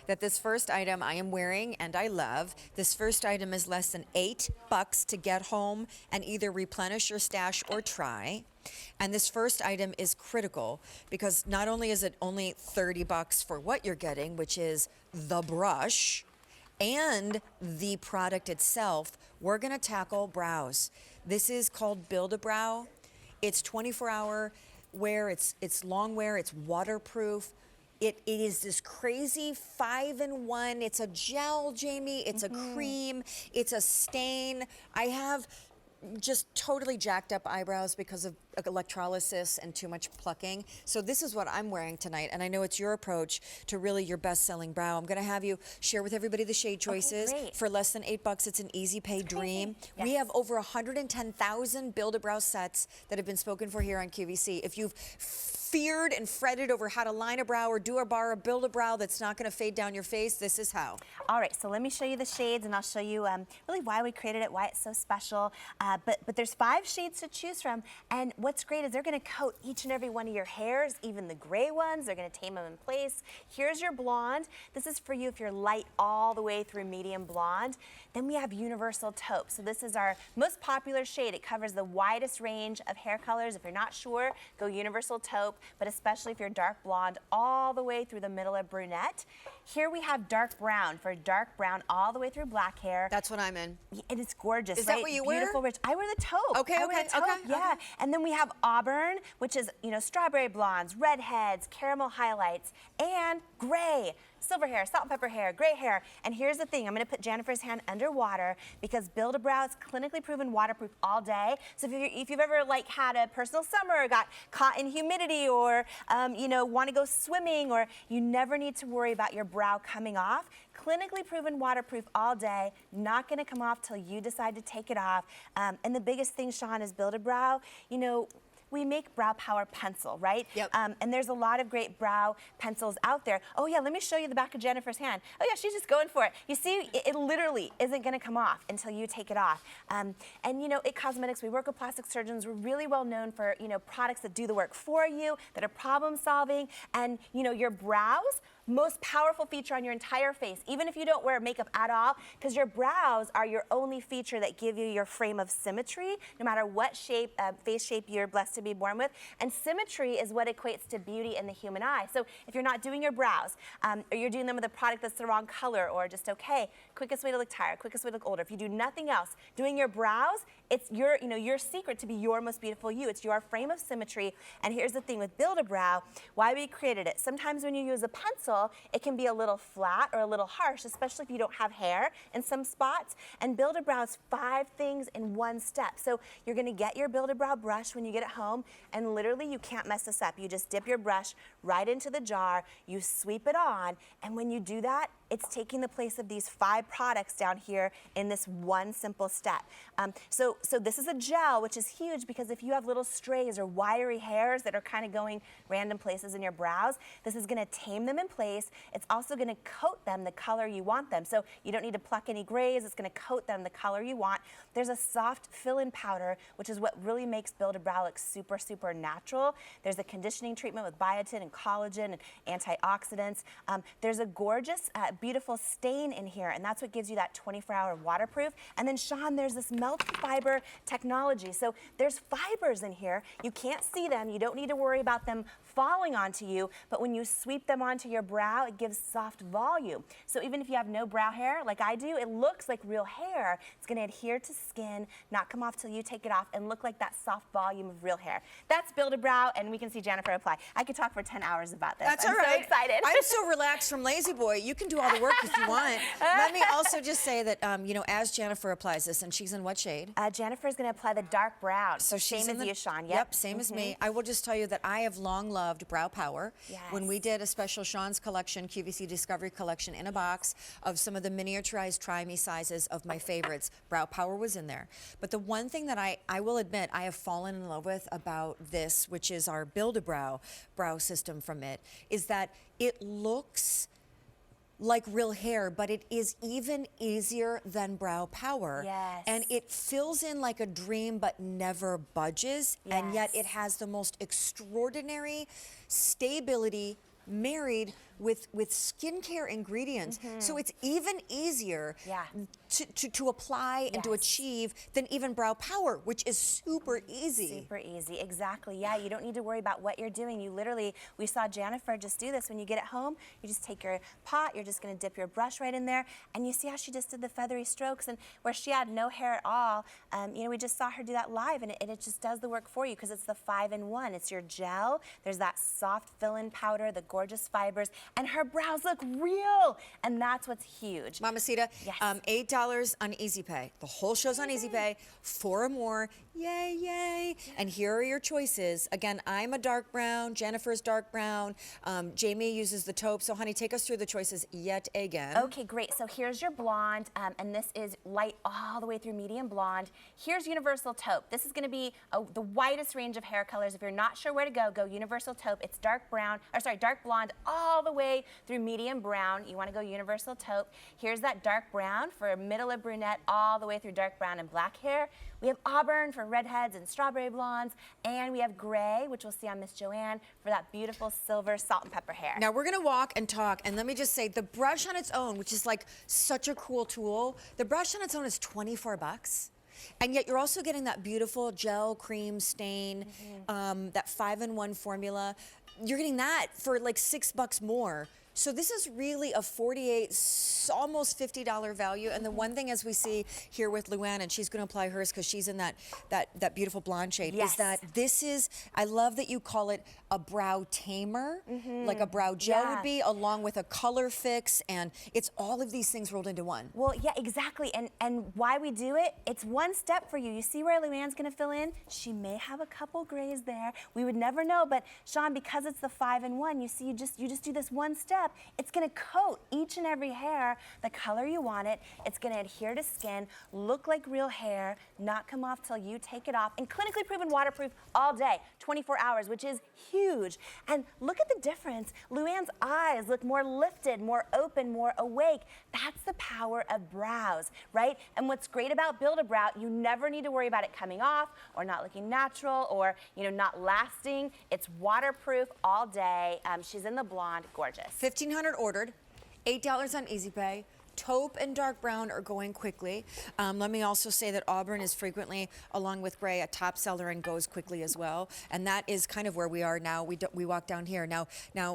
that this first item I am wearing and I love. This first item is less than $8 to get home and either replenish your stash or try. And this first item is critical because not only is it only $30 for what you're getting, which is the brush, and the product itself, we're gonna tackle brows. This is called Build-A-Brow. It's 24-hour wear, it's long wear, it's waterproof. It is this crazy 5-in-1. It's a gel, Jamie, it's a cream, it's a stain. I have just totally jacked up eyebrows because of electrolysis and too much plucking. So this is what I'm wearing tonight, and I know it's your approach to really your best-selling brow. I'm gonna have you share with everybody the shade choices. For less than $8, it's an easy pay dream. We have over 110,000 Build-A-Brow sets that have been spoken for here on QVC. If you've feared and fretted over how to line a brow or do a bar or build a brow that's not going to fade down your face, this is how. All right, so let me show you the shades, and I'll show you really why we created it, why it's so special. But there's 5 shades to choose from, and what's great is they're going to coat each and every one of your hairs, even the gray ones. They're going to tame them in place. Here's your blonde. This is for you if you're light all the way through medium blonde. Then we have Universal Taupe. So this is our most popular shade. It covers the widest range of hair colors. If you're not sure, go Universal Taupe. But especially if you're dark blonde all the way through the middle of brunette. Here we have dark brown for dark brown all the way through black hair. That's what I'm in. And it's gorgeous. Is that what you wear? Beautiful, rich. I wear the taupe. Okay, okay. Yeah. And then we have auburn, which is, strawberry blondes, redheads, caramel highlights, and gray. Silver hair, salt and pepper hair, gray hair. And here's the thing, I'm gonna put Jennifer's hand underwater because Build-A-Brow is clinically proven waterproof all day. So if you've ever had a personal summer or got caught in humidity or wanna go swimming, or you never need to worry about your brow coming off, clinically proven waterproof all day, not gonna come off till you decide to take it off. And the biggest thing, Sean, is Build-A-Brow, we make brow power pencil, right? Yep. And there's a lot of great brow pencils out there. Oh yeah, let me show you the back of Jennifer's hand. Oh yeah, she's just going for it. You see, it literally isn't gonna come off until you take it off. And at Cosmetics, we work with plastic surgeons. We're really well known for, products that do the work for you, that are problem solving. And, your brows, most powerful feature on your entire face, even if you don't wear makeup at all, because your brows are your only feature that give you your frame of symmetry, no matter what shape, face shape you're blessed to be born with. And symmetry is what equates to beauty in the human eye. So if you're not doing your brows, or you're doing them with a product that's the wrong color or just okay, quickest way to look tired, quickest way to look older. If you do nothing else, doing your brows, it's your secret to be your most beautiful you. It's your frame of symmetry. And here's the thing with Build-A-Brow, why we created it. Sometimes when you use a pencil, it can be a little flat or a little harsh, especially if you don't have hair in some spots. And Build-A-Brow is 5 things in one step. So you're gonna get your Build-A-Brow brush when you get it home, and literally you can't mess this up. You just dip your brush right into the jar, you sweep it on, and when you do that, it's taking the place of these 5 products down here in this one simple step. So this is a gel, which is huge because if you have little strays or wiry hairs that are kind of going random places in your brows, this is gonna tame them in place. It's also gonna coat them the color you want them. So you don't need to pluck any grays, it's gonna coat them the color you want. There's a soft fill-in powder, which is what really makes Build-A-Brow look super, super natural. There's a conditioning treatment with biotin and collagen and antioxidants. There's a gorgeous, beautiful stain in here, and that's what gives you that 24-hour waterproof. And then Sean, there's this melt fiber technology. So there's fibers in here. You can't see them. You don't need to worry about them falling onto you, but when you sweep them onto your brow, it gives soft volume. So even if you have no brow hair, like I do, it looks like real hair. It's gonna adhere to skin, not come off till you take it off, and look like that soft volume of real hair. That's Build-A-Brow, and we can see Jennifer apply. I could talk for 10 hours about this. That's I'm all right. so excited. I'm so relaxed from Lazy Boy. You can do all the work if you want. Let me also just say that, as Jennifer applies this, and she's in what shade? Jennifer's gonna apply the dark brown. So she's same as you, Sean. Yep, same as me. I will just tell you that I have long loved Brow Power. Yes. When we did a special Sean's collection, QVC Discovery collection, in a box of some of the miniaturized Try Me sizes of my favorites, Brow Power was in there. But the one thing that I will admit I have fallen in love with about this, which is our Build-A-Brow brow system from it, is that it looks like real hair, but it is even easier than Brow Power. Yes. And it fills in like a dream but never budges. And yet it has the most extraordinary stability married with skincare ingredients. So it's even easier to apply and to achieve than even brow power, which is super easy. Super easy, exactly. Yeah, you don't need to worry about what you're doing. You literally, we saw Jennifer just do this. When you get it home, you just take your pot, you're just gonna dip your brush right in there, and you see how she just did the feathery strokes, and where she had no hair at all, you know, we just saw her do that live, and it just does the work for you because it's the 5-in-1. It's your gel, there's that soft fill-in powder, the gorgeous fibers, and her brows look real, and that's what's huge. Mamacita, Yes. $8 on Easy Pay. The whole show's on Easy Pay. 4 or more, yay, yay. And here are your choices. Again, I'm a dark brown, Jennifer's dark brown, Jamie uses the taupe. So honey, take us through the choices yet again. Okay, great. So here's your blonde, and this is light all the way through medium blonde. Here's universal taupe. This is gonna be the widest range of hair colors. If you're not sure where to go, go universal taupe. It's dark brown, or sorry, dark blonde all the way through medium brown. You wanna go universal taupe. Here's that dark brown for middle of brunette all the way through dark brown and black hair. We have auburn for redheads and strawberry blondes, and we have gray, which we'll see on Miss Joanne, for that beautiful silver salt and pepper hair. Now we're gonna walk and talk, and let me just say, the brush on its own, which is like such a cool tool, the brush on its own is 24 bucks. And yet you're also getting that beautiful gel cream stain, that 5-in-1 formula. You're getting that for like $6 more. So this is really a $48, almost $50 value. And the one thing, as we see here with Luann, and she's going to apply hers because she's in that beautiful blonde shade, is that this is, I love that you call it a brow tamer, like a brow gel would be, along with a color fix, and it's all of these things rolled into one. Well, yeah, exactly. And why we do it, it's one step for you. You see where Luann's going to fill in? She may have a couple grays there. We would never know, but Sean, because it's the 5-in-1, you see, you just do this one step. It's gonna coat each and every hair the color you want it. It's gonna adhere to skin, look like real hair, not come off till you take it off, and clinically proven waterproof all day, 24 hours, which is huge. And look at the difference. Luann's eyes look more lifted, more open, more awake. That's the power of brows, right? And what's great about Build-A-Brow, you never need to worry about it coming off or not looking natural or, you know, not lasting. It's waterproof all day. She's in the blonde, gorgeous. 1,500 ordered, $8 on Easy Pay. Taupe and dark brown are going quickly. Let me also say that auburn is frequently, along with gray, a top seller and goes quickly as well. And that is kind of where we are now. We walk down here. Now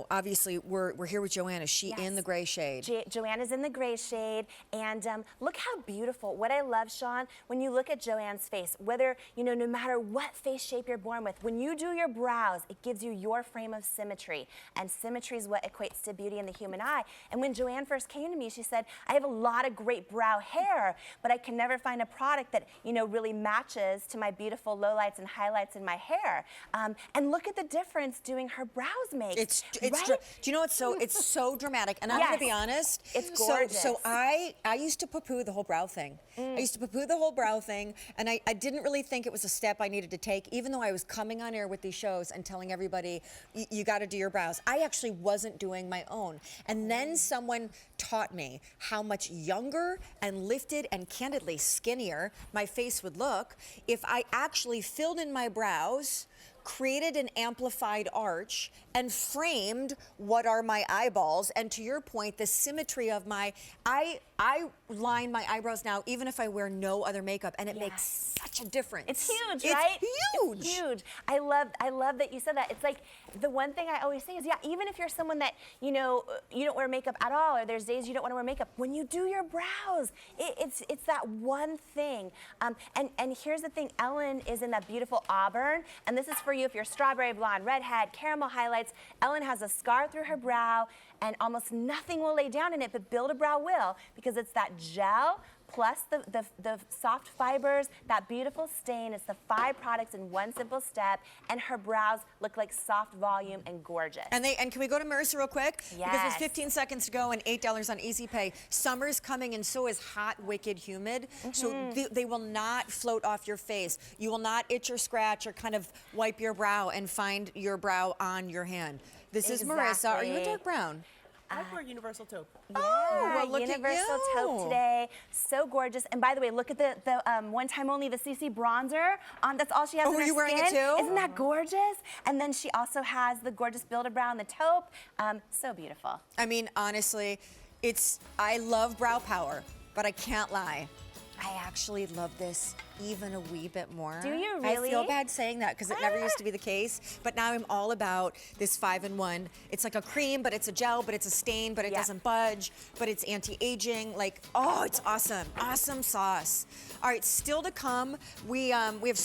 obviously, we're here with Joanne. Is she in the gray shade? Joanne is in the gray shade. And look how beautiful. What I love, Sean, when you look at Joanne's face, whether, you know, no matter what face shape you're born with, when you do your brows, it gives you your frame of symmetry. And symmetry is what equates to beauty in the human eye. And when Joanne first came to me, she said, I have a lot of great brow hair, but I can never find a product that, you know, really matches to my beautiful lowlights and highlights in my hair. And look at the difference doing her brows make. It's right? do you know what's it's so dramatic. And I'm gonna be honest. It's gorgeous. So I used to poo-poo the whole brow thing. I used to poo-poo the whole brow thing, and I didn't really think it was a step I needed to take, even though I was coming on air with these shows and telling everybody, you got to do your brows. I actually wasn't doing my own. And then someone taught me how much younger and lifted and candidly skinnier my face would look if I actually filled in my brows, created an amplified arch, and framed what are my eyeballs. And to your point, the symmetry of my, I line my eyebrows now even if I wear no other makeup, and it makes such a difference. It's huge, right? It's huge. It's huge. I love that you said that. It's like the one thing I always say is, yeah, even if you're someone that, you know, you don't wear makeup at all, or there's days you don't want to wear makeup, when you do your brows, it's that one thing. And here's the thing, Ellen is in that beautiful auburn, and this is for you if you're strawberry blonde, redhead, caramel highlights. Ellen has a scar through her brow, and almost nothing will lay down in it, but Build-A-Brow will, because it's that gel plus the soft fibers, that beautiful stain. It's the 5 products in one simple step, and her brows look like soft volume and gorgeous. And can we go to Marissa real quick? Yes. Because there's 15 seconds to go and $8 on Easy Pay. Summer's coming, and so is hot, wicked, humid. So they will not float off your face. You will not itch or scratch or kind of wipe your brow and find your brow on your hand. This is Marissa. Are you a dark brown? I like our universal taupe. well, look at Universal you. taupe today. So gorgeous. And by the way, look at the one time only, the CC bronzer. That's all she has Oh, on are her you wearing it skin. too? Isn't that gorgeous? And then she also has the gorgeous Build-A-Brow and the taupe. So beautiful. I mean, honestly, I love brow power, but I can't lie. I actually love this even a wee bit more. Do you I really? feel bad saying that because it never used to be the case, but now I'm all about this 5-in-1. It's like a cream, but it's a gel, but it's a stain, but it doesn't budge, but it's anti-aging. Like, oh, it's awesome. Awesome sauce. All right, still to come, we have